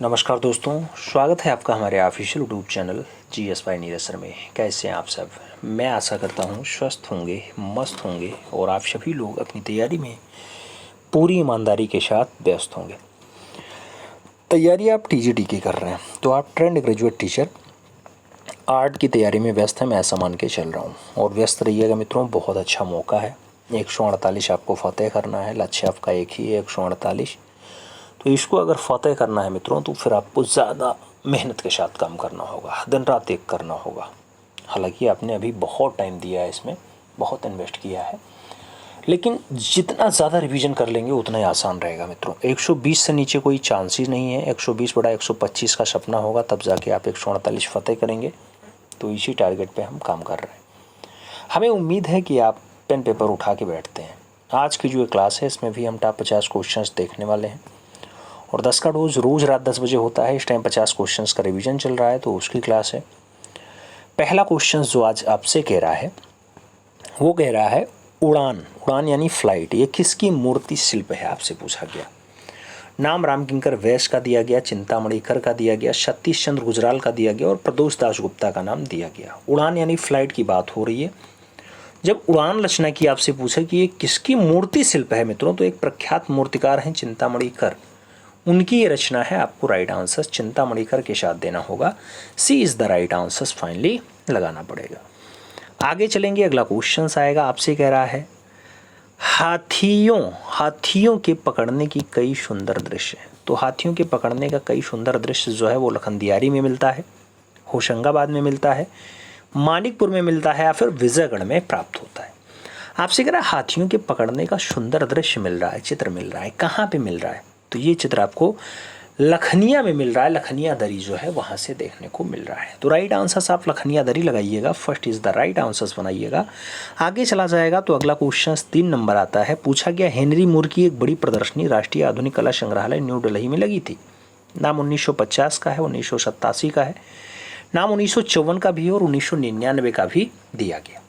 नमस्कार दोस्तों, स्वागत है आपका हमारे official YouTube channel GS by Neeraj sir में। कैसे हैं आप सब? मैं आशा करता हूं स्वस्थ होंगे, मस्त होंगे और आप सभी लोग अपनी तैयारी में पूरी ईमानदारी के साथ व्यस्त होंगे। तैयारी आप TGT की कर रहे हैं तो आप ट्रेंड ग्रेजुएट टीचर आर्ट की तैयारी में व्यस्त हैं, मैं ऐसा मान के चल रहा हूँ। और व्यस्त रहिएगा मित्रों, बहुत अच्छा मौका है। 148 आपको फतेह करना है, लक्ष्य आपका एक ही है 148। तो इसको अगर फतेह करना है मित्रों तो फिर आपको ज़्यादा मेहनत के साथ काम करना होगा, दिन रात एक करना होगा। हालांकि आपने अभी बहुत टाइम दिया है, इसमें बहुत इन्वेस्ट किया है, लेकिन जितना ज़्यादा रिवीजन कर लेंगे उतना ही आसान रहेगा मित्रों। 120 से नीचे कोई चांस ही नहीं है। 120 बड़ा 125 का सपना होगा, तब जाके आप 148 फतेह करेंगे। तो इसी टारगेट पे हम काम कर रहे हैं। हमें उम्मीद है कि आप पेन पेपर उठा के बैठते हैं। आज की जो क्लास है इसमें भी हम टॉप 50 क्वेश्चंस देखने वाले हैं और 10 का डोज रोज़ रात 10 बजे होता है। इस टाइम 50 क्वेश्चंस का रिवीजन चल रहा है, तो उसकी क्लास है। पहला क्वेश्चन जो आज आपसे कह रहा है वो कह रहा है उड़ान। उड़ान यानी फ्लाइट, ये किसकी मूर्ति शिल्प है आपसे पूछा गया। नाम रामकिंकर वैश्य का दिया गया, चिंतामणि कर का दिया गया, सतीश चंद्र गुजराल का दिया गया और प्रदोष दास गुप्ता का नाम दिया गया। उड़ान यानी फ्लाइट की बात हो रही है। जब उड़ान रचना की आपसे पूछा कि ये किसकी मूर्ति शिल्प है मित्रों, तो एक प्रख्यात मूर्तिकार हैं चिंतामणि कर, उनकी ये रचना है। आपको राइट आंसर चिंतामणि कर के साथ देना होगा। C is the right answer finally लगाना पड़ेगा। आगे चलेंगे, अगला क्वेश्चन आएगा। आपसे कह रहा है हाथियों के पकड़ने की कई सुंदर दृश्य हैं। तो हाथियों के पकड़ने का कई सुंदर दृश्य जो है वो लखनदियारी में मिलता है, होशंगाबाद में मिलता है, मानिकपुर में मिलता है या फिर विजयगढ़ में प्राप्त होता है। आपसे कह रहा है हाथियों के पकड़ने का सुंदर दृश्य मिल रहा है, चित्र मिल रहा है, कहाँ पे मिल रहा है? तो ये चित्र आपको लखनिया में मिल रहा है। लखनिया दरी जो है वहाँ से देखने को मिल रहा है। तो राइट आंसर आप लखनिया दरी लगाइएगा, first is the right answer बनाइएगा। आगे चला जाएगा तो अगला क्वेश्चन 3 नंबर आता है। पूछा गया हेनरी मूर की एक बड़ी प्रदर्शनी राष्ट्रीय आधुनिक कला संग्रहालय न्यू दिल्ली में लगी थी। नाम 1950 का है, 1987 का है, नाम 1954 का भी है और 1999 का भी दिया गया।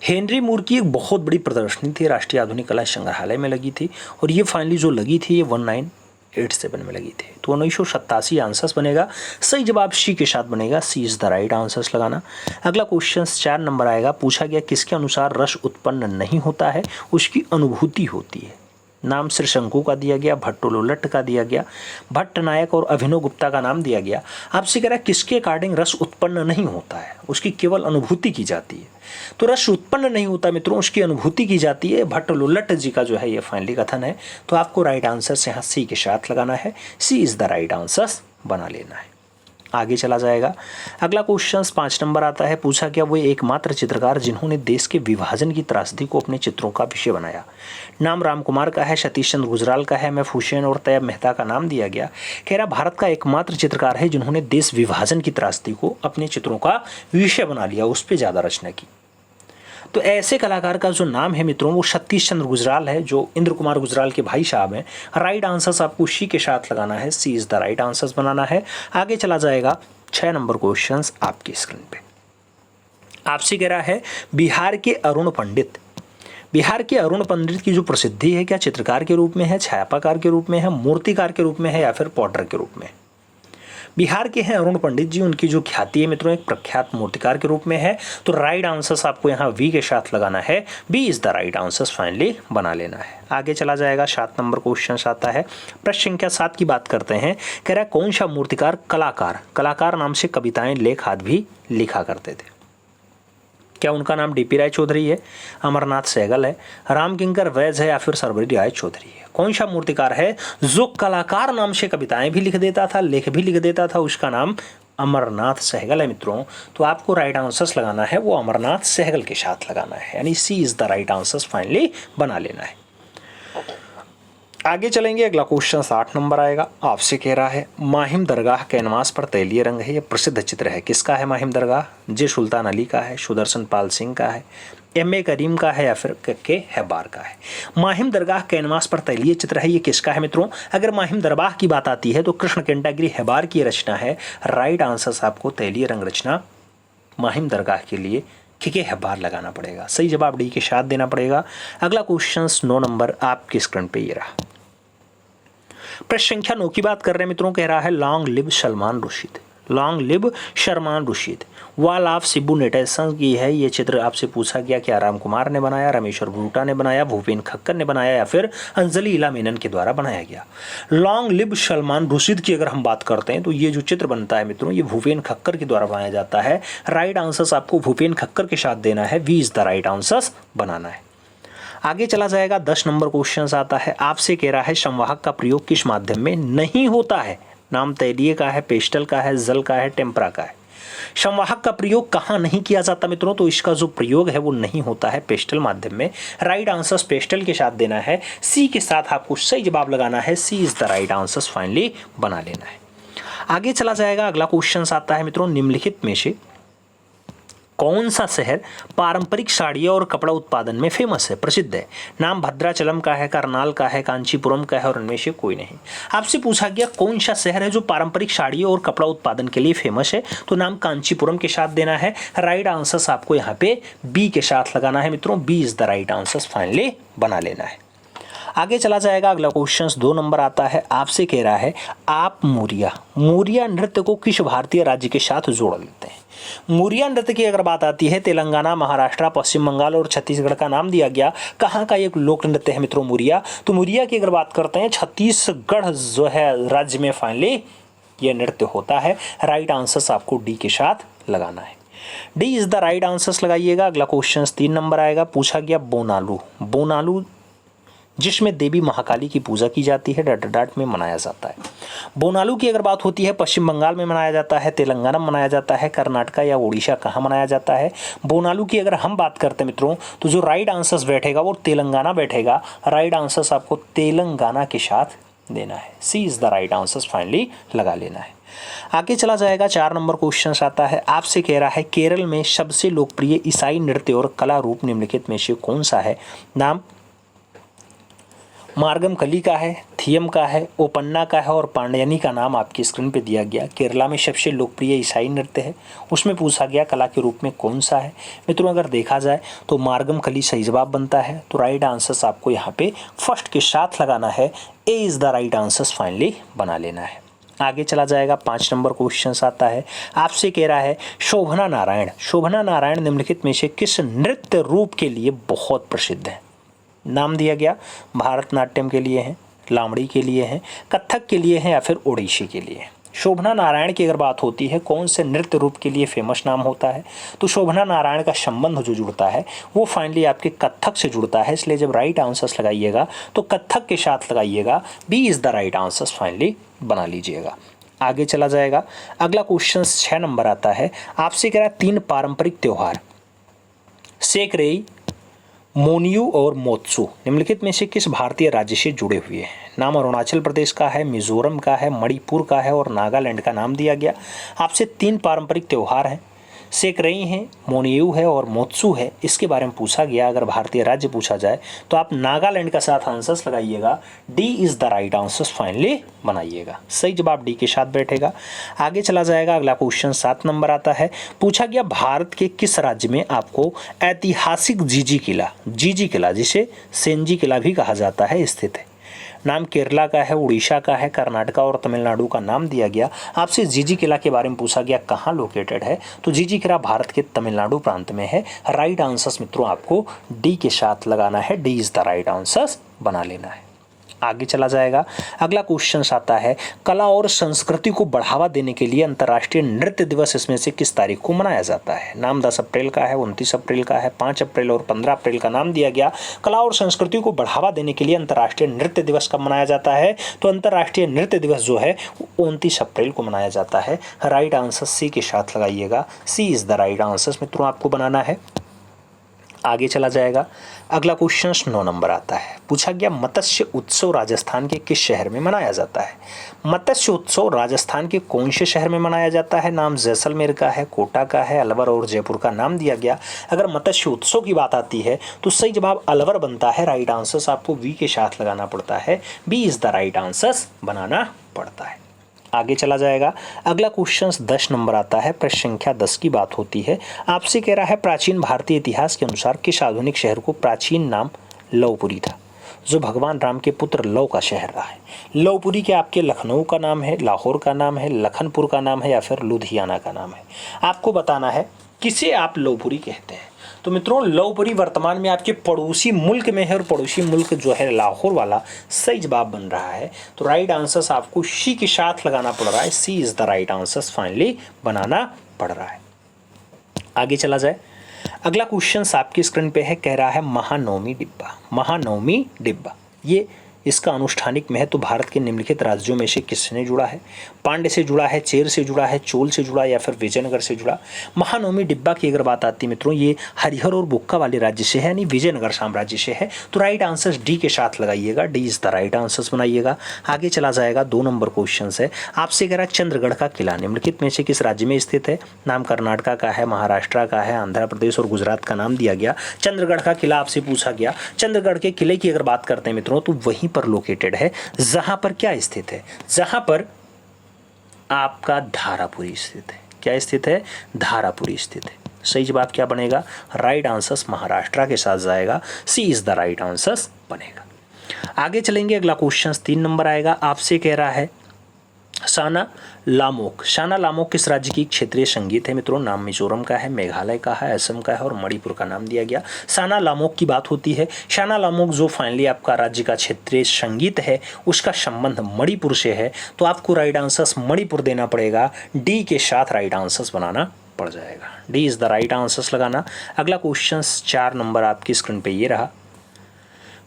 हेनरी मूर की एक बहुत बड़ी प्रदर्शनी थी, राष्ट्रीय आधुनिक कला संग्रहालय में लगी थी और ये फाइनली जो लगी थी ये 1987 में लगी थी। तो 1987 आंसर्स बनेगा। सही जवाब सी के साथ बनेगा, सी इज द राइट आंसर्स लगाना। अगला क्वेश्चन 4 नंबर आएगा। पूछा गया किसके अनुसार रस उत्पन्न नहीं होता है, उसकी अनुभूति होती है। नाम श्रीशंकु का दिया गया, भट्टोलोलट का दिया गया, भट्ट नायक और अभिनव गुप्ता का नाम दिया गया। आपसे कह रहा है किसके अकॉर्डिंग रस उत्पन्न नहीं होता है, उसकी केवल अनुभूति की जाती है। तो रस उत्पन्न नहीं होता मित्रों, उसकी अनुभूति की जाती है। भट्टोलोलट जी का जो है ये फाइनली कथन है। तो आपको राइट आंसर यहाँ सी के साथ लगाना है, C is the right answer बना लेना है। आगे चला जाएगा। अगला क्वेश्चन 5 नंबर आता है। पूछा क्या वो एकमात्र चित्रकार जिन्होंने देश के विभाजन की त्रासदी को अपने चित्रों का विषय बनाया। नाम राम कुमार का है, सतीश चंद्र गुजराल का है, MF हुसैन और तैयब मेहता का नाम दिया गया। कह रहा भारत का एकमात्र चित्रकार है जिन्होंने देश विभाजन की त्रासदी को अपने चित्रों का विषय बना लिया, उस पर ज़्यादा रचना की। तो ऐसे कलाकार का जो नाम है मित्रों वो सतीश चंद्र गुजराल है, जो इंद्र कुमार गुजराल के भाई साहब हैं। राइट आंसर आपको सी के साथ लगाना है, C is the right answer बनाना है। आगे चला जाएगा 6 नंबर क्वेश्चन आपकी स्क्रीन पे। आपसे कह रहा है बिहार के अरुण पंडित। बिहार के अरुण पंडित की जो प्रसिद्धि है, क्या चित्रकार के रूप में है, छापाकार के रूप में है, मूर्तिकार के रूप में है या फिर पॉटर के रूप में? बिहार के हैं अरुण पंडित जी, उनकी जो ख्याति है मित्रों एक प्रख्यात मूर्तिकार के रूप में है। तो राइट आंसर आपको यहाँ वी के साथ लगाना है, B is the right answer finally बना लेना है। आगे चला जाएगा 7 नंबर क्वेश्चन आता है। प्रश्न संख्या 7 की बात करते हैं। कह रहा है कौन सा मूर्तिकार कलाकार नाम से कविताएं लेख आदि भी लिखा करते थे। क्या उनका नाम DP राय चौधरी है, अमरनाथ सहगल है, रामकिंकर वैद्य है या फिर सर्वरी राय चौधरी है? कौन सा मूर्तिकार है जो कलाकार नाम से कविताएं भी लिख देता था, लेख भी लिख देता था? उसका नाम अमरनाथ सहगल है मित्रों। तो आपको राइट आंसर लगाना है वो अमरनाथ सहगल के साथ लगाना है, यानी C is the right answer finally बना लेना है। आगे चलेंगे, अगला क्वेश्चन 8 नंबर आएगा। आपसे कह रहा है माहिम दरगाह कैनवास पर तैलीय रंग है, ये प्रसिद्ध चित्र है, किसका है माहिम दरगाह? जे सुल्तान अली का है, सुदर्शन पाल सिंह का है, MA करीम का है या फिर के हैबार का है? माहिम दरगाह कैनवास पर तैलीय चित्र है, ये किसका है मित्रों? अगर माहिम दरगाह की बात आती है तो कृष्ण कैंटागिरी हैबार की रचना है। राइट आंसर आपको तैलीय रंग रचना माहिम दरगाह के लिए के हैबार लगाना पड़ेगा। सही जवाब डी के साथ देना पड़ेगा। अगला क्वेश्चन 9 नंबर आपकी स्क्रीन पे ये रहा। प्रश्न संख्या 9 की बात कर रहे हैं मित्रों, कह रहा है long live Salman Rushdie, long live Salman Rushdie. Wall of सिबू नेटेशन की है ये चित्र, आपसे पूछा गया क्या राम कुमार ने बनाया, रमेश्वर ब्रूटा ने बनाया, भूपेन खक्कर ने बनाया या फिर अंजलि इला मेनन के द्वारा बनाया गया। लॉन्ग लिव सलमान रुशीद की अगर हम बात करते हैं तो ये जो चित्र बनता है मित्रों ये भूपेन खक्कर के द्वारा बनाया जाता है। राइट आंसर्स आपको भूपेन खक्कर के साथ देना है, V is the right answers बनाना है। आगे चला जाएगा 10 नंबर क्वेश्चन आता है, आपसे कह रहा है संवाहक का प्रयोग किस माध्यम में नहीं होता है। नाम तैलीय का है, पेस्टल का है, जल का है, टेम्परा का है। संवाहक का प्रयोग कहाँ नहीं किया जाता मित्रों, तो इसका जो प्रयोग है वो नहीं होता है पेस्टल माध्यम में। राइट आंसर्स पेस्टल के साथ देना है, सी के साथ आपको सही जवाब लगाना है, C is the right answers finally बना लेना है। आगे चला जाएगा, अगला क्वेश्चन आता है मित्रों, निम्नलिखित में से कौन सा शहर पारंपरिक साड़ियों और कपड़ा उत्पादन में फेमस है, प्रसिद्ध है। नाम भद्राचलम का है, करनाल का है, कांचीपुरम का है और इनमें से कोई नहीं। आपसे पूछा गया कौन सा शहर है जो पारंपरिक साड़ियों और कपड़ा उत्पादन के लिए फेमस है, तो नाम कांचीपुरम के साथ देना है। राइट आंसर्स आपको यहाँ पे बी के साथ लगाना है मित्रों, B is the right answers finally बना लेना है। आगे चला जाएगा, अगला क्वेश्चन 2 नंबर आता है, आपसे कह रहा है आप मोरिया नृत्य को किस भारतीय राज्य के साथ जोड़ लेते हैं। मोरिया नृत्य की अगर बात आती है, तेलंगाना, महाराष्ट्र, पश्चिम बंगाल और छत्तीसगढ़ का नाम दिया गया। कहाँ का एक लोक नृत्य है मित्रों मोरिया, तो मोरिया की अगर बात करते हैं छत्तीसगढ़ जो है राज्य में फाइनली ये नृत्य होता है। राइट आंसर्स आपको डी के साथ लगाना है, D is the right answers लगाइएगा। अगला क्वेश्चन 3 नंबर आएगा, पूछा गया बोनालू जिसमें देवी महाकाली की पूजा की जाती है डट में मनाया जाता है। बोनालू की अगर बात होती है पश्चिम बंगाल में मनाया जाता है, तेलंगाना में मनाया जाता है, कर्नाटका या उड़ीसा कहाँ मनाया जाता है। बोनालू की अगर हम बात करते हैं मित्रों तो जो राइट आंसर्स बैठेगा वो तेलंगाना बैठेगा। राइट आंसर्स आपको तेलंगाना के साथ देना है, C is the right answers finally लगा लेना है। आगे चला जाएगा, 4 नंबर क्वेश्चन आता है, आपसे कह रहा है केरल में सबसे लोकप्रिय ईसाई नृत्य और कला रूप निम्नलिखित में से कौन सा है। नाम मार्गम कली का है, थियम का है, ओपन्ना का है और पांड्यानी का नाम आपकी स्क्रीन पे दिया गया। केरला में सबसे लोकप्रिय ईसाई नृत्य है, उसमें पूछा गया कला के रूप में कौन सा है। मित्रों अगर देखा जाए तो मार्गम कली सही जवाब बनता है, तो राइट आंसर्स आपको यहाँ पे फर्स्ट के साथ लगाना है, A is the right answers finally बना लेना है। आगे चला जाएगा, 5 नंबर क्वेश्चन आता है, आपसे कह रहा है शोभना नारायण निम्नलिखित में से किस नृत्य रूप के लिए बहुत प्रसिद्ध है। नाम दिया गया भारतनाट्यम के लिए है, लावणी के लिए है, कथक के लिए है या फिर ओडिसी के लिए है। शोभना नारायण की अगर बात होती है कौन से नृत्य रूप के लिए फेमस नाम होता है, तो शोभना नारायण का संबंध जो जुड़ता है वो फाइनली आपके कथक से जुड़ता है, इसलिए जब राइट आंसर्स लगाइएगा तो कथक के साथ लगाइएगा, B is the right answers finally बना लीजिएगा। आगे चला जाएगा, अगला क्वेश्चन 6 नंबर आता है, आपसे कह रहा है 3 पारंपरिक त्योहार सेकरेई, मोनियू और मोत्सू निम्नलिखित में से किस भारतीय राज्य से जुड़े हुए हैं। नाम अरुणाचल प्रदेश का है, मिजोरम का है, मणिपुर का है और नागालैंड का नाम दिया गया। आपसे 3 पारंपरिक त्यौहार हैं, सेकरई है, मोनियू है और मोत्सू है, इसके बारे में पूछा गया। अगर भारतीय राज्य पूछा जाए तो आप नागालैंड का साथ आंसर्स लगाइएगा, D is the right answers finally बनाइएगा, सही जवाब डी के साथ बैठेगा। आगे चला जाएगा, अगला क्वेश्चन 7 नंबर आता है, पूछा गया भारत के किस राज्य में आपको ऐतिहासिक जीजी किला जिसे सेंजी किला भी कहा जाता है स्थित है। नाम केरला का है, उड़ीसा का है, कर्नाटका और तमिलनाडु का नाम दिया गया। आपसे जीजी किला के बारे में पूछा गया कहाँ लोकेटेड है, तो जीजी किला भारत के तमिलनाडु प्रांत में है। राइट आंसर्स मित्रों आपको डी के साथ लगाना है, D is the right answers बना लेना है। आगे चला जाएगा, अगला क्वेश्चन आता है, कला और संस्कृति को बढ़ावा देने के लिए अंतर्राष्ट्रीय नृत्य दिवस इसमें से किस तारीख को मनाया जाता है। नाम 10 अप्रैल का है, 29 अप्रैल का है, 5 अप्रैल और 15 अप्रैल का नाम दिया गया। कला और संस्कृति को बढ़ावा देने के लिए अंतर्राष्ट्रीय नृत्य दिवस कब मनाया जाता है, तो अंतर्राष्ट्रीय नृत्य दिवस जो है 29 अप्रैल को मनाया जाता है। राइट आंसर सी के साथ लगाइएगा, सी इज द राइट आंसर्स मित्रों आपको बनाना है। आगे चला जाएगा, अगला क्वेश्चन 9 नंबर आता है, पूछा गया मत्स्य उत्सव राजस्थान के किस शहर में मनाया जाता है। मत्स्य उत्सव राजस्थान के कौन से शहर में मनाया जाता है। नाम जैसलमेर का है, कोटा का है, अलवर और जयपुर का नाम दिया गया। अगर मत्स्य उत्सव की बात आती है तो सही जवाब अलवर बनता है। राइट आंसर्स आपको वी के साथ लगाना पड़ता है, B is the right answers बनाना पड़ता है। आगे चला जाएगा, अगला क्वेश्चन 10 नंबर आता है, प्रश्न संख्या 10 की बात होती है। आपसे कह रहा है प्राचीन भारतीय इतिहास के अनुसार किस आधुनिक शहर को प्राचीन नाम लवपुरी था। जो भगवान राम के पुत्र लव का शहर रहा है। लवपुरी क्या आपके लखनऊ का नाम है, लाहौर का नाम है, लखनपुर का नाम है या फिर लुधियाना का नाम है। आपको बताना है किसे आप लवपुरी कहते हैं। तो मित्रों लवपुरी वर्तमान में आपके पड़ोसी मुल्क में है और पड़ोसी मुल्क जो है लाहौर वाला सही जवाब बन रहा है। तो राइट आंसर आपको सी के साथ लगाना पड़ रहा है। C is the right answer finally बनाना पड़ रहा है। आगे चला जाए, अगला क्वेश्चन आपकी स्क्रीन पे है, कह रहा है महानवमी डिब्बा। महानवमी डिब्बा ये इसका अनुष्ठानिक महत्व भारत के निम्नलिखित राज्यों में से किसने जुड़ा है। पांड्य से जुड़ा है, चेर से जुड़ा है, चोल से जुड़ा या फिर विजयनगर से जुड़ा। महानवमी डिब्बा की अगर बात आती है मित्रों, ये हरिहर और बुक्का वाले राज्य से है, यानी विजयनगर साम्राज्य से है। तो राइट आंसर डी के साथ लगाइएगा, D is the right answer बनाइएगा। आगे चला जाएगा, 2 नंबर क्वेश्चन है आपसे, कह रहा है चंद्रगढ़ का किला निम्नलिखित में से किस राज्य में स्थित है। नाम कर्नाटका का है, महाराष्ट्र का है, आंध्र प्रदेश और गुजरात का नाम दिया गया। चंद्रगढ़ का किला आपसे पूछा गया। चंद्रगढ़ के किले की अगर बात करते हैं मित्रों तो वहीं पर लोकेटेड है जहां पर क्या स्थित है, जहां पर आपका धारापुरी स्थित है। क्या स्थित है, धारापुरी स्थित है। सही जवाब क्या बनेगा, राइट आंसर महाराष्ट्र के साथ जाएगा, सी इज द राइट आंसर बनेगा। आगे चलेंगे, अगला क्वेश्चन 3 नंबर आएगा। आपसे कह रहा है शाना लामोक। शाना लामोक किस राज्य की क्षेत्रीय संगीत है मित्रों। नाम मिजोरम का है, मेघालय का है, असम का है और मणिपुर का नाम दिया गया। शाना लामोक की बात होती है। शाना लामोक जो फाइनली आपका राज्य का क्षेत्रीय संगीत है उसका संबंध मणिपुर से है। तो आपको राइट आंसर मणिपुर देना पड़ेगा, डी के साथ राइट आंसर बनाना पड़ जाएगा। D is the right answer लगाना। अगला क्वेश्चन 4 नंबर आपकी स्क्रीन पे ये रहा,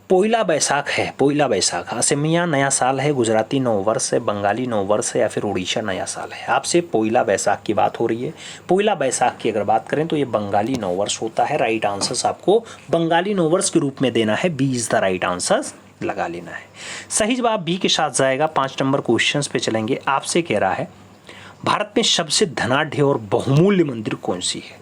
पोइला बैसाख है। पोइला बैसाख असमिया नया साल है, गुजराती नव वर्ष है, बंगाली नव वर्ष है या फिर उड़ीसा नया साल है। आपसे पोइला बैसाख की बात हो रही है। पोइला बैसाख की अगर बात करें तो ये बंगाली नव वर्ष होता है। राइट आंसर आपको बंगाली नव वर्ष के रूप में देना है, B is the right answer लगा लेना है। सही जवाब बी के साथ जाएगा। 5 नंबर क्वेश्चन पे चलेंगे। आपसे कह रहा है भारत में सबसे धनाढ्य और बहुमूल्य मंदिर कौन सी है।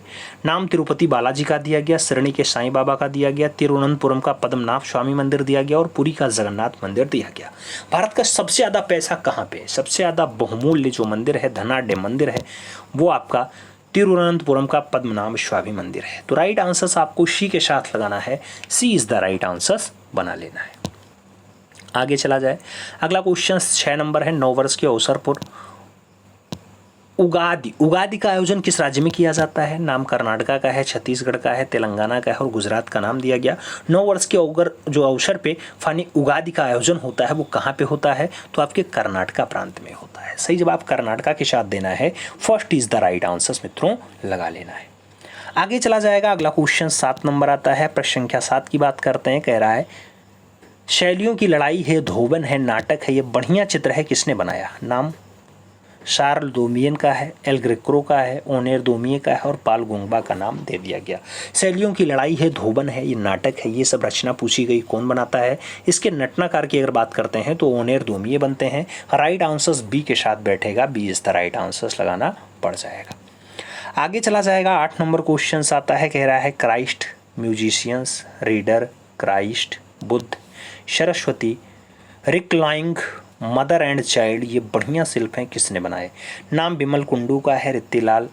नाम तिरुपति बालाजी का दिया गया, सरणी के साईं बाबा का दिया गया, तिरुवनंतपुरम का पद्मनाभ स्वामी मंदिर दिया गया और पुरी का जगन्नाथ मंदिर दिया गया। भारत का सबसे ज़्यादा पैसा कहाँ पे है, सबसे ज़्यादा बहुमूल्य जो मंदिर है, धनाढ्य मंदिर है, वो आपका तिरुवनंतपुरम का पद्मनाभ स्वामी मंदिर है। तो राइट आंसर आपको सी के साथ लगाना है, C is the right answer बना लेना है। आगे चला जाए, अगला क्वेश्चन 6 नंबर है। 9 वर्ष के अवसर पर उगादि। उगादि का आयोजन किस राज्य में किया जाता है। नाम कर्नाटका का है, छत्तीसगढ़ का है, तेलंगाना का है और गुजरात का नाम दिया गया। 9 वर्ष के जो अवसर पे फानी उगादि का आयोजन होता है वो कहाँ पे होता है, तो आपके कर्नाटका प्रांत में होता है। सही जवाब कर्नाटका के साथ देना है, first is the right answer मित्रों लगा लेना है। आगे चला जाएगा, अगला क्वेश्चन 7 नंबर आता है। प्रश्न संख्या 7 की बात करते हैं। कह रहा है शैलियों की लड़ाई है, धोबन है, नाटक है, ये बढ़िया चित्र है, किसने बनाया। नाम शार्ल डोमियन का है, एल ग्रेको का है, ओनेर डोमिये का है और पाल गोंगबा का नाम दे दिया गया। शैलियों की लड़ाई है, धोबन है, ये नाटक है, ये सब रचना पूछी गई, कौन बनाता है। इसके नटनाकार की अगर बात करते हैं तो ओनेर डोमिये बनते हैं। राइट आंसर बी के साथ बैठेगा, B is the right answer लगाना पड़ जाएगा। आगे चला जाएगा, 8 नंबर क्वेश्चन आता है। कह रहा है Christ, musicians, reader, Christ, Buddha, Saraswati, reclining, mother and child, ये बढ़िया शिल्प हैं, किसने बनाए। नाम बिमल कुंडू का है, रित्तीलाल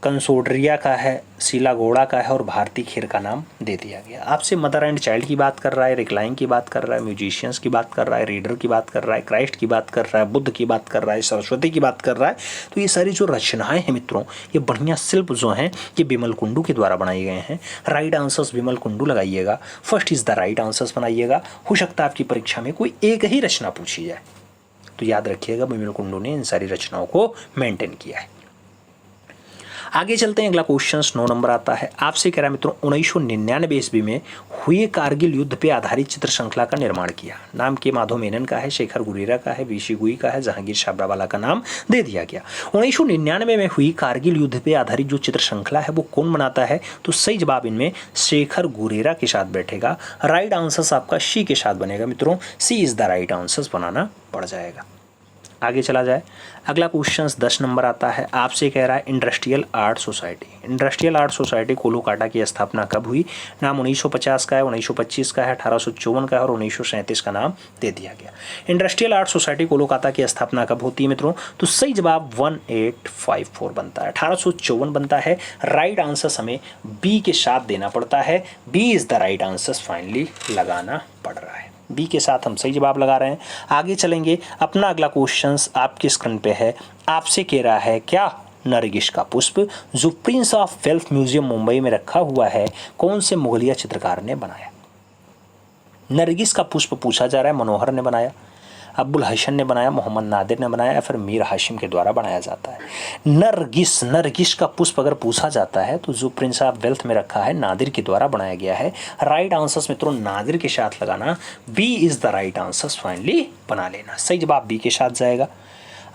कंसोड्रिया का है, शीला गौड़ा का है और भारती खेर का नाम दे दिया गया। आपसे मदर एंड चाइल्ड की बात कर रहा है, रिक्लाइंग की बात कर रहा है, म्यूजिशियंस की बात कर रहा है, रीडर की बात कर रहा है, क्राइस्ट की बात कर रहा है, बुद्ध की बात कर रहा है, सरस्वती की बात कर रहा है। तो ये सारी जो रचनाएं हैं मित्रों, ये बढ़िया शिल्प जो हैं ये बिमल कुंडू के द्वारा बनाए गए हैं। राइट आंसर्स बिमल कुंडू लगाइएगा, first is the right answers बनाइएगा। हो सकता है आपकी परीक्षा में कोई एक ही रचना पूछी जाए, तो याद रखिएगा बिमल कुंडू ने इन सारी रचनाओं को मेंटेन किया है। आगे चलते हैं, अगला क्वेश्चन 9 नंबर आता है। आपसे कह रहा है मित्रों 1999 ईस्वी में हुए कारगिल युद्ध पे आधारित चित्र श्रृंखला का निर्माण किया। नाम के माधव मेनन का है, शेखर गुरेरा का है, बीसी गुई का है, जहांगीर छाबरावाला का नाम दे दिया गया। 1999 में हुई कारगिल युद्ध पे आधारित जो चित्र श्रृंखला है वो कौन बनाता है, तो सही जवाब इनमें शेखर गुरेरा के साथ बैठेगा। राइट आंसर आपका सी के साथ बनेगा मित्रों, सी इज द राइट आंसर बनाना पड़ जाएगा। आगे चला जाए, अगला क्वेश्चन 10 नंबर आता है। आपसे कह रहा है industrial art society. Industrial art society Kolkata की स्थापना कब हुई। नाम 1950 का है, 1925 का है, 1854 का है और 1937 का नाम दे दिया गया। इंडस्ट्रियल आर्ट सोसाइटी कोलकाता की स्थापना कब होती है मित्रों, तो सही जवाब 1854 बनता है, 1854 बनता है। राइट आंसर हमें बी के साथ देना पड़ता है, B is the right answer finally लगाना पड़ रहा है। बी के साथ हम सही जवाब लगा रहे हैं। आगे चलेंगे, अपना अगला क्वेश्चन आपकी स्क्रीन पे है, आपसे कह रहा है क्या नरगिस का पुष्प जो Prince of wealth museum Mumbai में रखा हुआ है कौन से मुगलिया चित्रकार ने बनाया। नरगिस का पुष्प पूछा जा रहा है, मनोहर ने बनाया, अब्बुल हसन ने बनाया, मोहम्मद नादिर ने बनाया या फिर मीर हाशिम के द्वारा बनाया जाता है। नरगिस का पुष्प अगर पूछा जाता है तो जो प्रिंस ऑफ वेल्थ में रखा है नादिर के द्वारा बनाया गया है। राइट आंसर्स मित्रों नादिर के साथ लगाना, B is the right answers finally बना लेना। सही जवाब बी के साथ जाएगा।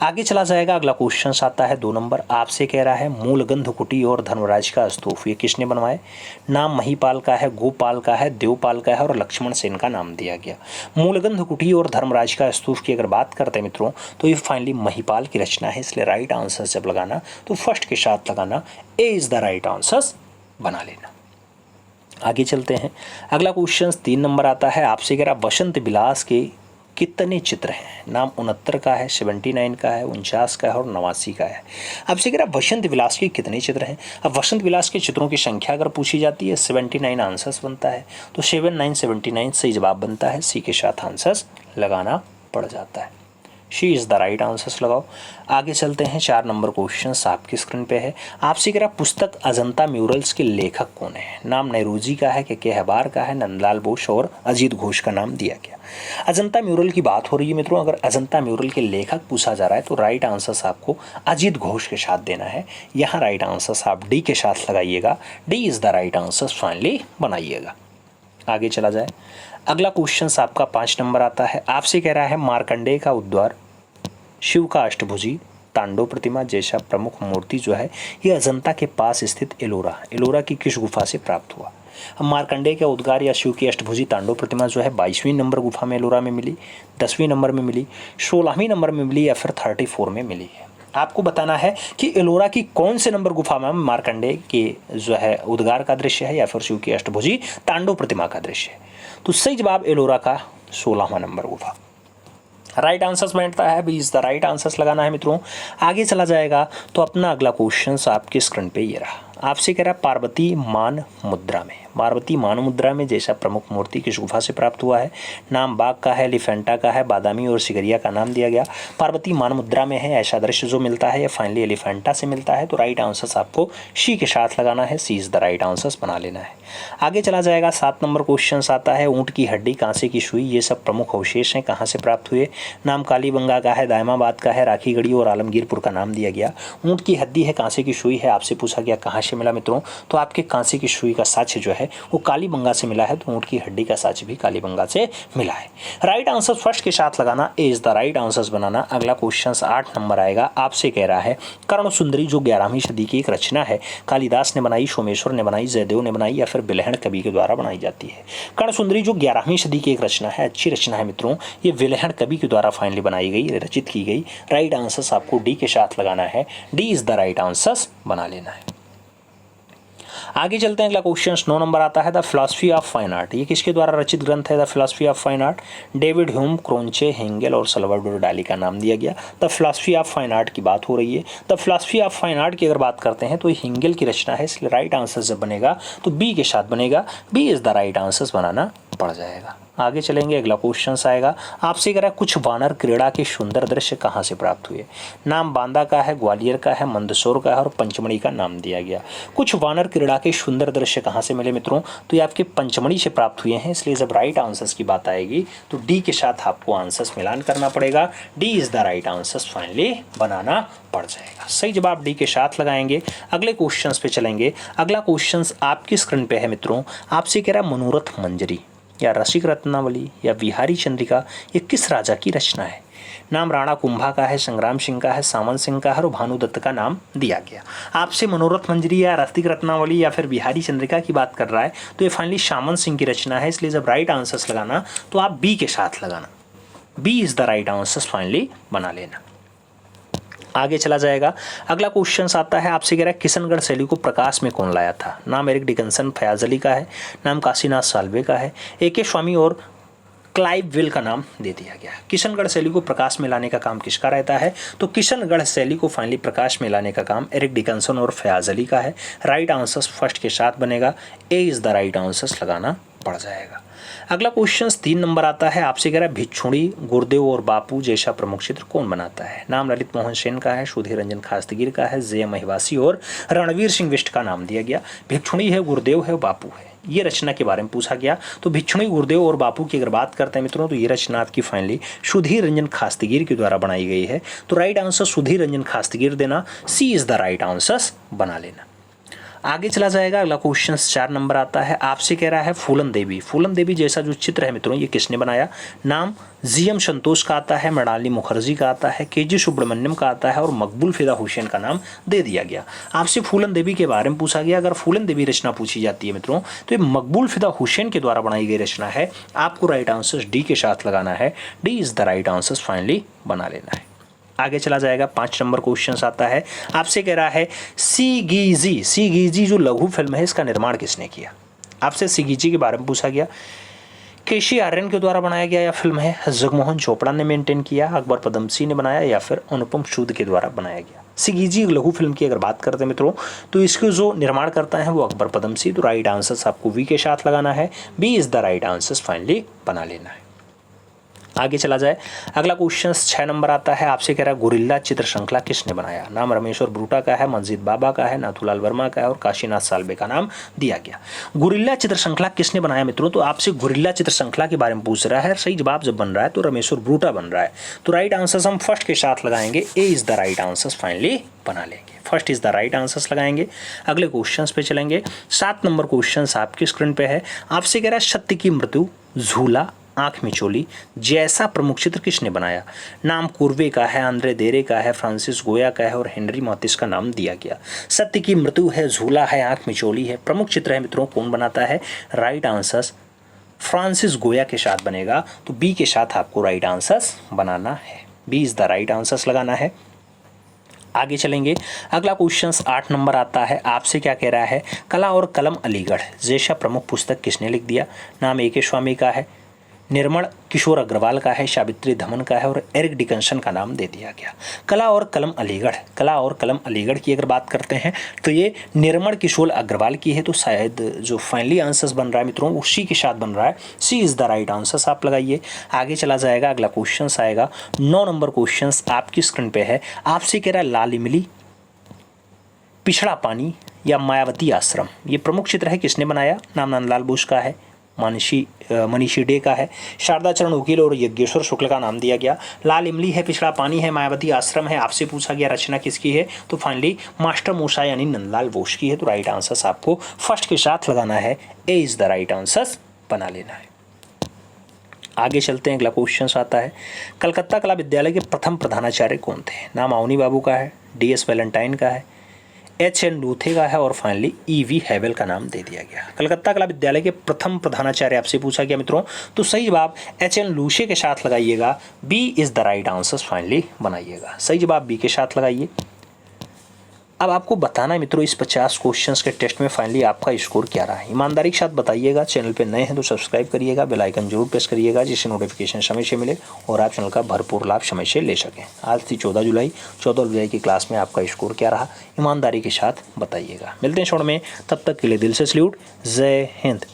आगे चला जाएगा, अगला क्वेश्चन आता है 2 नंबर, आपसे कह रहा है मूलगंध कुटी और धर्मराज का स्तूप ये किसने बनवाए। नाम महिपाल का है, गोपाल का है, देवपाल का है और लक्ष्मण सेन का नाम दिया गया। मूलगंध कुटी और धर्मराज का स्तूप की अगर बात करते हैं मित्रों तो ये फाइनली महिपाल की रचना है, इसलिए राइट आंसर जब लगाना तो फर्स्ट के साथ लगाना, ए इज द राइट आंसर बना लेना। आगे चलते हैं, अगला क्वेश्चन 3 नंबर आता है, आपसे कह रहा बसंत विलास के कितने चित्र हैं। नाम 69 का है, 79 का है, 49 का है और 89 का है। आपसे कह रहा बसंत विलास के कितने चित्र हैं। अब बसंत विलास के चित्रों की संख्या अगर पूछी जाती है 79 आंसर्स बनता है, तो 79 सही जवाब बनता है, सी के साथ आंसर्स लगाना पड़ जाता है। She is the right answers लगाओ। आगे चलते हैं, 4 नंबर क्वेश्चन आपकी स्क्रीन पे है, आपसे कह रहा पुस्तक अजंता म्यूरल्स के लेखक कौन है। नाम नेहरूजी का है, के हबार का है, नंदलाल बोस और अजीत घोष का नाम दिया गया। अजंता म्यूरल की बात हो रही है मित्रों, अगर अजंता म्यूरल के लेखक पूछा जा रहा है तो राइट आंसर्स आपको अजीत घोष के साथ देना है। यहाँ राइट आंसर्स आप डी के साथ लगाइएगा, D is the right answers finally बनाइएगा। आगे चला जाए, अगला क्वेश्चन आपका 5 नंबर आता है, आपसे कह रहा है मार्कंडेय का उद्वार, शिव का अष्टभुजी, तांडव प्रतिमा जैसा प्रमुख मूर्ति जो है ये अजंता के पास स्थित एलोरा की किस गुफा से प्राप्त हुआ। मार्कंडेय के उद्गार या शिव की अष्टभुजी तांडव प्रतिमा जो है 22वीं नंबर गुफा में एलोरा में मिली, 10वीं नंबर में मिली, 16वीं नंबर में मिली या फिर 34 में मिली है। आपको बताना है कि एलोरा की कौन से नंबर गुफा में मार्कंडेय के जो है उद्गार का दृश्य है या फिर शिव की अष्टभुजी तांडव प्रतिमा का दृश्य है। तो सही जवाब एलोरा का 16वां नंबर गुफा। राइट आंसर्स बैठता है, B is the right answers लगाना है मित्रों। आगे चला जाएगा तो अपना अगला क्वेश्चन आपके स्क्रीन पे ये रहा, आपसे कह रहा पार्वती मान मुद्रा में, पार्वती मान मुद्रा में जैसा प्रमुख मूर्ति किस गुफा से प्राप्त हुआ है। नाम बाघ का है, एलिफेंटा का है, बादामी और सिगरिया का नाम दिया गया। पार्वती मान मुद्रा में है, ऐसा दृश्य जो मिलता है ये फाइनली एलिफेंटा से मिलता है, तो राइट आंसर्स आपको सी के साथ लगाना है, C is the right answers बना लेना है। आगे चला जाएगा, 7 नंबर क्वेश्चन आता है, ऊँट की हड्डी, कांसे की सुई ये सब प्रमुख अवशेष हैं, कहाँ से प्राप्त हुए। नाम कालीबंगा का है, दायमाबाद का है, राखीगढ़ी और आलमगीरपुर का नाम दिया गया। ऊँट की हड्डी है, कांसे की सुई है, आपसे पूछा गया कहाँ से मिला मित्रों, तो आपके कांसे की सुई का साक्ष्य जो है वो कालीबंगा से मिला है, तो ऊँट की हड्डी का साक्ष्य भी कालीबंगा से मिला है। राइट आंसर फर्स्ट के साथ लगाना, ए इज द राइट आंसर्स बनाना। अगला क्वेश्चन 8 नंबर आएगा, आपसे कह रहा है कर्ण सुंदरी जो 11वीं सदी की एक रचना है, कालिदास ने बनाई, सोमेश्वर ने बनाई, जयदेव ने बनाई या फिर विलहण कवि के द्वारा बनाई जाती है। कर्ण सुंदरी जो 11वीं सदी की एक रचना है, अच्छी रचना है मित्रों, ये विलहण कवि के द्वारा फाइनली बनाई गई, रचित की गई। राइट आंसर्स आपको डी के साथ लगाना है, D is the right answers बना लेना है। आगे चलते हैं, अगला क्वेश्चन 9 नंबर आता है, the philosophy of fine art ये किसके द्वारा रचित ग्रंथ है। The philosophy of fine art David Hume, Croce, हेंगेल और सल्वाडोर डाली का नाम दिया गया। The philosophy of fine art की बात हो रही है, the philosophy of fine art की अगर बात करते हैं तो ये हेंगेल की रचना है, इसलिए राइट आंसर जब बनेगा तो बी के साथ बनेगा, B is the right answers बनाना पड़ जाएगा। आगे चलेंगे, अगला क्वेश्चन आएगा, आपसे कह रहा है कुछ वानर क्रीड़ा के सुंदर दृश्य कहाँ से प्राप्त हुए। नाम बांदा का है, ग्वालियर का है, मंदसौर का है और पंचमढ़ी का नाम दिया गया। कुछ वानर क्रीड़ा के सुंदर दृश्य कहाँ से मिले मित्रों, तो ये आपके पंचमढ़ी से प्राप्त हुए हैं, इसलिए जब राइट आंसर्स की बात आएगी तो डी के साथ आपको आंसर्स मिलान करना पड़ेगा, D is the right answers finally बनाना पड़ जाएगा। सही जवाब डी के साथ लगाएंगे। अगले क्वेश्चन पे चलेंगे, अगला क्वेश्चन आपकी स्क्रीन पे है मित्रों, आपसे कह रहा है मनोरथ मंजरी या रसिक रत्नावली या बिहारी चंद्रिका ये किस राजा की रचना है। नाम राणा कुंभा का है, संग्राम सिंह का है, सामंत सिंह का है और भानुदत्त का नाम दिया गया। आपसे मनोरथ मंजरी या रसिक रत्नावली या फिर बिहारी चंद्रिका की बात कर रहा है, तो ये फाइनली सामंत सिंह की रचना है, इसलिए जब राइट आंसर्स लगाना तो आप बी के साथ लगाना, B is the right answers finally बना लेना। आगे चला जाएगा, अगला क्वेश्चन आता है, आपसे कह रहा है किशनगढ़ शैली को प्रकाश में कौन लाया था। नाम एरिक डिकन्सन, फयाज अली का है, नाम काशीनाथ साल्वे का है, ए.के. स्वामी और क्लाइव विल का नाम दे दिया गया। किशनगढ़ शैली को प्रकाश में लाने का काम किसका रहता है, तो किशनगढ़ शैली को फाइनली प्रकाश में लाने का काम एरिक डिकन्सन और फयाज अली का है। राइट आंसर्स फर्स्ट के साथ बनेगा, ए इज द राइट आंसर्स लगाना पड़ जाएगा। अगला क्वेश्चन 3 नंबर आता है, आपसे कह रहा है भिक्षुणी, गुरुदेव और बापू जैसा प्रमुख चित्र कौन बनाता है। नाम ललित मोहन सेन का है, सुधीर रंजन खास्तगीर का है, जे महिवासी और रणवीर सिंह बिष्ट का नाम दिया गया। भिक्षुणी है, गुरुदेव है, बापू है। ये रचना के बारे में पूछा गया। तो भिक्षुणी, गुरुदेव और बापू की अगर बात करते हैं मित्रों, तो ये रचना आपकी फाइनली सुधीर रंजन खास्तगीर के द्वारा बनाई गई है। तो राइट आंसर सुधीर रंजन खास्तगीर देना, सी इज द राइट आंसर बना लेना। आगे चला जाएगा। अगला क्वेश्चन 4 नंबर आता है, आपसे कह रहा है फूलन देवी। फूलन देवी जैसा जो चित्र है मित्रों, ये किसने बनाया। नाम जीएम संतोष का आता है, मृणालिनी मुखर्जी का आता है, केजी सुब्रमण्यम का आता है और मकबूल फिदा हुसैन का नाम दे दिया गया। आपसे फूलन देवी के बारे में पूछा गया। अगर फूलन देवी रचना पूछी जाती है मित्रों, तो ये मकबूल फिदा हुसैन के द्वारा बनाई गई रचना है। आपको राइट आंसर डी के साथ लगाना है, D is the right answer finally बना लेना है। आगे चला जाएगा। 5 नंबर क्वेश्चन आता है, आपसे कह रहा है सीगीजी। सीगीजी जो लघु फिल्म है, इसका निर्माण किसने किया। आपसे सीगीजी के बारे में पूछा गया। केशी आर्यन के द्वारा बनाया गया या फिल्म है, जगमोहन चोपड़ा ने मेंटेन किया, अकबर पदमसी ने बनाया या फिर अनुपम सूद के द्वारा बनाया गया। सीगीजी लघु फिल्म की अगर बात करते हैं मित्रों, तो इसको जो निर्माण करता है वो अकबर पदमसी। तो राइट आंसर आपको वी के साथ लगाना है, B is the right answer finally बना लेना है। आगे चला जाए। अगला क्वेश्चन 6 नंबर आता है, आपसे कह रहा है गुरिल्ला चित्र श्रृंखला किसने बनाया। नाम रमेश्वर ब्रूटा का है, मस्जिद बाबा का है, नाथूलाल वर्मा का है और काशीनाथ साल्वे का नाम दिया गया। गुरिल्ला चित्र श्रृंखला किसने बनाया मित्रों, तो आपसे गुरिल्ला चित्र श्रृंखला के बारे में पूछ रहा है। सही जवाब जब बन रहा है तो रमेश्वर ब्रूटा बन रहा है। तो राइट आंसर हम फर्स्ट के साथ लगाएंगे, A is the right answer finally बना लेंगे। First is the right answers लगाएंगे। अगले क्वेश्चंस पे चलेंगे। 7 नंबर क्वेश्चंस आपकी स्क्रीन पे है। आपसे कह रहा है सत्य की मृत्यु, झूला, आंख मिचोली जैसा प्रमुख चित्र किसने बनाया। नाम कुर्वे का है, आंद्रे देरे का है, फ्रांसिस गोया का है और हेनरी मॉतिस का नाम दिया गया। सत्य की मृत्यु है, झूला है, आंख मिचोली है, प्रमुख चित्र है मित्रों, कौन बनाता है। राइट आंसर फ्रांसिस गोया के साथ बनेगा। तो बी के साथ आपको राइट आंसर बनाना है, B is the right answer लगाना है। आगे चलेंगे। अगला क्वेश्चन 8 नंबर आता है, आपसे क्या कह रहा है कला और कलम अलीगढ़ जैसा प्रमुख पुस्तक किसने लिख दिया। नाम ए.के. स्वामी का है, निर्मल किशोर अग्रवाल का है, सावित्री धमन का है और एरिक डिकन्सन का नाम दे दिया गया। कला और कलम अलीगढ़, कला और कलम अलीगढ़ की अगर बात करते हैं तो ये निर्मल किशोर अग्रवाल की है। तो शायद जो फाइनली आंसर्स बन रहा है मित्रों वो सी के साथ बन रहा है, C is the right answers आप लगाइए। आगे चला जाएगा। अगला क्वेश्चन आएगा 9 नंबर क्वेश्चन आपकी स्क्रीन पे है। आपसे कह रहा है लाल इमली, पिछड़ा पानी या मायावती आश्रम ये प्रमुख चित्र है, किसने बनाया। नाम नंदलाल बोस का है, मनीषी डे का है, शारदा चरण वकील और यज्ञेश्वर शुक्ल का नाम दिया गया। लाल इमली है, पिछड़ा पानी है, मायावती आश्रम है। आपसे पूछा गया रचना किसकी है, तो फाइनली मास्टर मूसा यानी नंदलाल बोस की है। तो राइट आंसर आपको फर्स्ट के साथ लगाना है, A is the right answer बना लेना है। आगे चलते हैं। अगला क्वेश्चन आता है कलकत्ता कला विद्यालय के प्रथम प्रधानाचार्य कौन थे। नाम अवनी बाबू का है, डी.एस. वैलेंटाइन का है, एच.एन. लूथे का है और फाइनली ई.वी. हैवेल का नाम दे दिया गया। कलकत्ता कला विद्यालय के प्रथम प्रधानाचार्य आपसे पूछा गया मित्रों, तो सही जवाब एच.एन. लूसे के साथ लगाइएगा, B is the right answer finally बनाइएगा। सही जवाब बी के साथ लगाइए। अब आपको बताना है मित्रों इस 50 क्वेश्चंस के टेस्ट में फाइनली आपका स्कोर क्या रहा है। ईमानदारी के साथ बताइएगा। चैनल पे नए हैं तो सब्सक्राइब करिएगा, बेल आइकन जरूर प्रेस करिएगा जिससे नोटिफिकेशन समय से मिले और आप चैनल का भरपूर लाभ समय से ले सकें। आज थी 14 जुलाई की क्लास में आपका स्कोर क्या रहा ईमानदारी के साथ बताइएगा। मिलते हैं शॉर्ट में, तब तक के लिए दिल से सल्यूट, जय हिंद।